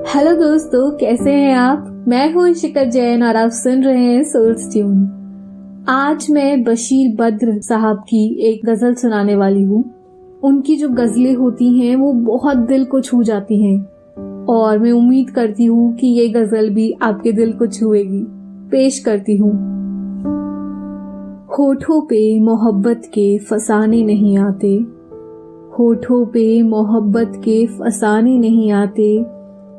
Hello दोस्तों, कैसे हैं आप। मैं हूँ इशिका जैन और आप सुन रहे हैं सोल्स ट्यून। आज मैं बशीर बद्र साहब की एक गजल सुनाने वाली हूँ। उनकी जो गजलें होती हैं वो बहुत दिल को छू जाती हैं और मैं उम्मीद करती हूँ कि ये गजल भी आपके दिल को छुएगी। पेश करती हूँ। होठों पे मोहब्बत के फसाने नहीं आते, होठों पे मोहब्बत के फसाने नहीं आते,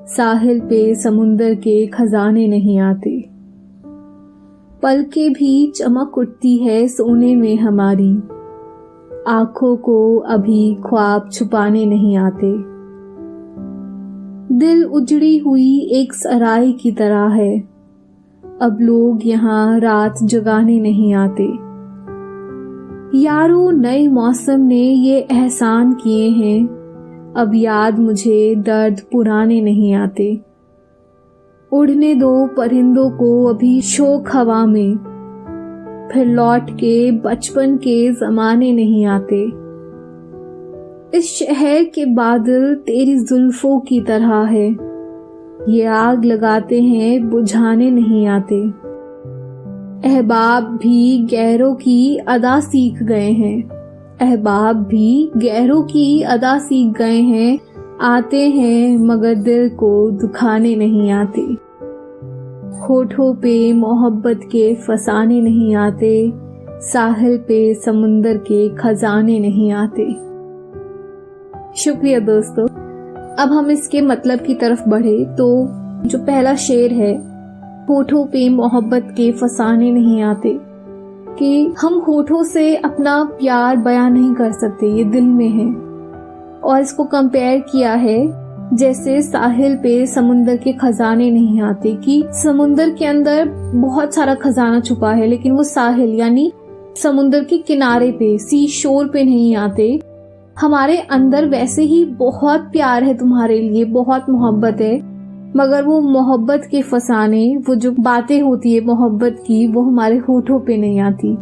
साहिल पे समुंदर के खजाने नहीं आते। पलके भी चमक उठती है सोने में हमारी, आंखों को अभी ख्वाब छुपाने नहीं आते। दिल उजड़ी हुई एक सराय की तरह है, अब लोग यहाँ रात जगाने नहीं आते। यारों नए मौसम ने ये एहसान किए हैं, अब याद मुझे दर्द पुराने नहीं आते। उड़ने दो परिंदों को अभी शोक हवा में, फिर लौट के बचपन के जमाने नहीं आते। इस शहर के बादल तेरी जुल्फों की तरह है, ये आग लगाते हैं बुझाने नहीं आते। अहबाब भी गैरों की अदा सीख गए हैं, अहबाब भी गैरों की अदा सीख गए हैं, आते हैं मगर दिल को दुखाने नहीं आते। होठों पे मोहब्बत के फसाने नहीं आते, साहिल पे समुंदर के खजाने नहीं आते। शुक्रिया दोस्तों। अब हम इसके मतलब की तरफ बढ़े तो जो पहला शेर है, होठों पे मोहब्बत के फसाने नहीं आते, कि हम होठों से अपना प्यार बयां नहीं कर सकते, ये दिल में है। और इसको कंपेयर किया है जैसे साहिल पे समुंदर के खजाने नहीं आते, कि समुंदर के अंदर बहुत सारा खजाना छुपा है लेकिन वो साहिल यानी समुंदर के किनारे पे, सी शोर पे नहीं आते। हमारे अंदर वैसे ही बहुत प्यार है तुम्हारे लिए, बहुत मोहब्बत है, मगर वो मोहब्बत के फसाने, वो जो बातें होती है मोहब्बत की, वो हमारे होठों पे नहीं आती।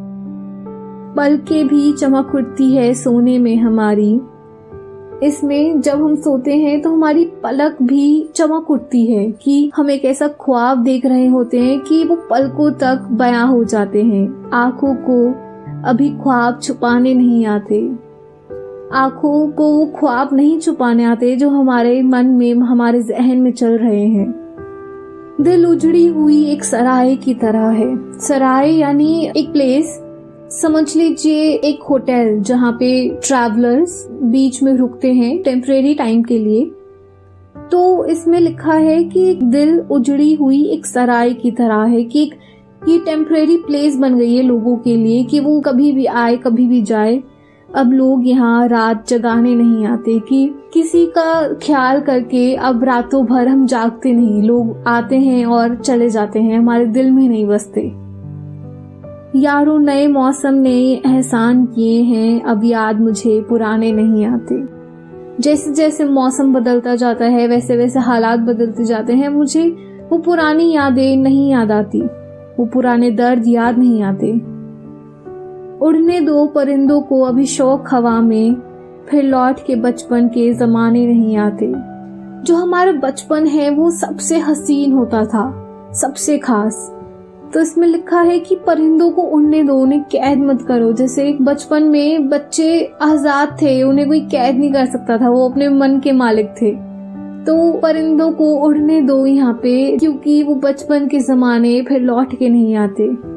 पलके भी चमक उठती है सोने में हमारी, इसमें जब हम सोते हैं तो हमारी पलक भी चमक उठती है कि हम एक ऐसा ख्वाब देख रहे होते हैं कि वो पलकों तक बयां हो जाते हैं। आंखों को अभी ख्वाब छुपाने नहीं आते, आंखों को वो ख्वाब नहीं छुपाने आते जो हमारे मन में, हमारे जहन में चल रहे हैं। दिल उजड़ी हुई एक सराय की तरह है। सराय यानी एक प्लेस, समझ लीजिए एक होटल जहाँ पे ट्रैवलर्स बीच में रुकते हैं टेम्परेरी टाइम के लिए। तो इसमें लिखा है कि दिल उजड़ी हुई एक सराय की तरह है, कि ये टेम्परेरी प्लेस बन गई है लोगों के लिए कि वो कभी भी आए कभी भी जाए। अब लोग यहाँ रात जगाने नहीं आते, कि किसी का ख्याल करके अब रातों भर हम जागते नहीं, लोग आते हैं और चले जाते हैं, हमारे दिल में नहीं बसते। यारों नए मौसम ने एहसान किए हैं, अब याद मुझे पुराने नहीं आते। जैसे जैसे मौसम बदलता जाता है वैसे वैसे हालात बदलते जाते हैं, मुझे वो पुरानी यादें नहीं याद आती, वो पुराने दर्द याद नहीं आते। उड़ने दो परिंदों को अभी शौक हवा में, फिर लौट के बचपन के जमाने नहीं आते। जो हमारा बचपन है वो सबसे हसीन होता था, सबसे खास। तो इसमें लिखा है कि परिंदों को उड़ने दो, उन्हें कैद मत करो। जैसे बचपन में बच्चे आजाद थे, उन्हें कोई कैद नहीं कर सकता था, वो अपने मन के मालिक थे। तो परिंदों को उड़ने दो यहाँ पे, क्योंकि वो बचपन के जमाने फिर लौट के नहीं आते।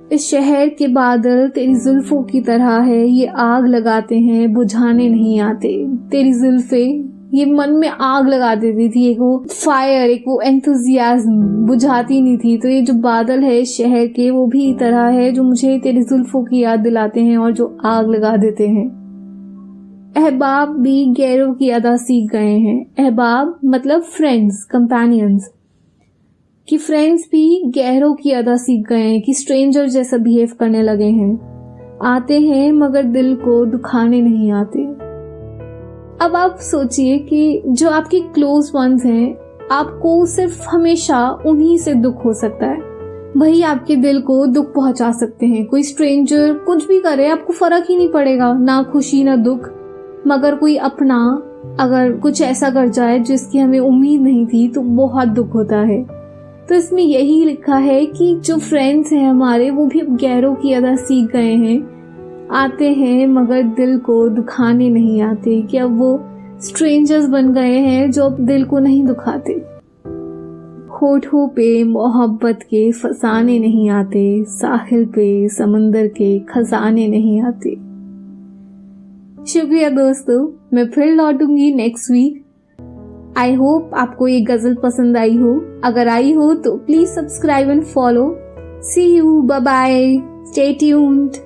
इस शहर के बादल तेरी जुल्फों की तरह है, ये आग लगाते हैं बुझाने नहीं आते। तेरी जुल्फे ये मन में आग लगा देती थी, एक वो फायर, एक वो एंथुजियाज्म, बुझाती नहीं थी। तो ये जो बादल है शहर के, वो भी तरह है जो मुझे तेरी जुल्फों की याद दिलाते हैं और जो आग लगा देते हैं। अहबाब भी गैरों की अदा सीख गए हैं। अहबाब मतलब फ्रेंड्स, कंपेनियंस, कि फ्रेंड्स भी गैरों की अदा सीख गए हैं, कि स्ट्रेंजर जैसा बिहेव करने लगे हैं। आते हैं मगर दिल को दुखाने नहीं आते। अब आप सोचिए कि जो आपके क्लोज वंस हैं, आपको सिर्फ हमेशा उन्हीं से दुख हो सकता है, वही आपके दिल को दुख पहुंचा सकते हैं। कोई स्ट्रेंजर कुछ भी करे आपको फर्क ही नहीं पड़ेगा, ना खुशी ना दुख। मगर कोई अपना अगर कुछ ऐसा कर जाए जिसकी हमें उम्मीद नहीं थी तो बहुत दुख होता है। तो इसमें यही लिखा है कि जो फ्रेंड्स हैं हमारे वो भी अब गैरों की अदा सीख गए हैं, आते हैं मगर दिल को दुखाने नहीं आते, कि अब वो स्ट्रेंजर्स बन गए हैं जो अब दिल को नहीं दुखाते। होठों पे मोहब्बत के फसाने नहीं आते, साहिल पे समंदर के खजाने नहीं आते। शुक्रिया दोस्तों, मैं फिर लौटूंगी नेक्स्ट वीक। आई होप आपको ये गजल पसंद आई हो। अगर आई हो तो please subscribe and follow. See you, bye bye, stay tuned.